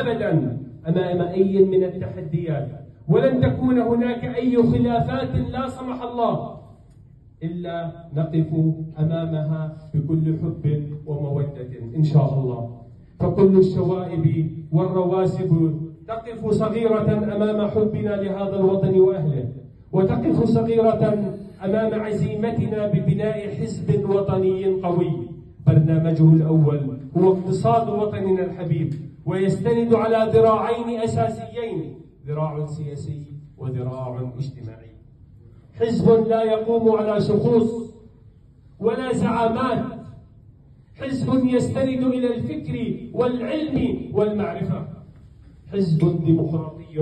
أبدا أمام أي من التحديات، ولن تكون هناك أي خلافات لا سمح الله إلا نقف أمامها بكل حب ومودة إن شاء الله. فكل الشوائب والرواسب تقف صغيرة أمام حبنا لهذا الوطن وأهله، وتقف صغيرة أمام عزيمتنا ببناء حزب وطني قوي برنامجه الأول هو اقتصاد وطننا الحبيب، ويستند على ذراعين أساسيين: ذراع سياسي وذراع اجتماعي. حزب لا يقوم على شخوص ولا زعامات، حزب يستند إلى الفكر والعلم والمعرفة، حزب ديمقراطي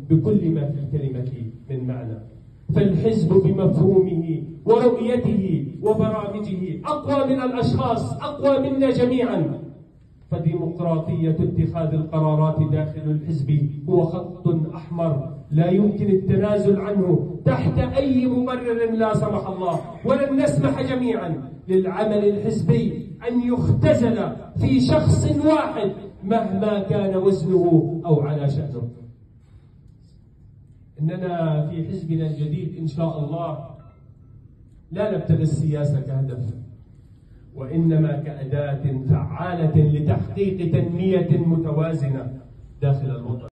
بكل ما في الكلمة من معنى. فالحزب بمفهومه ورؤيته وبرامجه أقوى من الأشخاص، أقوى منا جميعا. فديمقراطية اتخاذ القرارات داخل الحزب هو خط أحمر لا يمكن التنازل عنه تحت أي مبرر لا سمح الله. ولن نسمح جميعا للعمل الحزبي أن يختزل في شخص واحد مهما كان وزنه أو على شأنه. إننا في حزبنا الجديد إن شاء الله لا نبتغي السياسة كهدف، وإنما كأداة فعالة لتحقيق تنمية متوازنة داخل الوطن.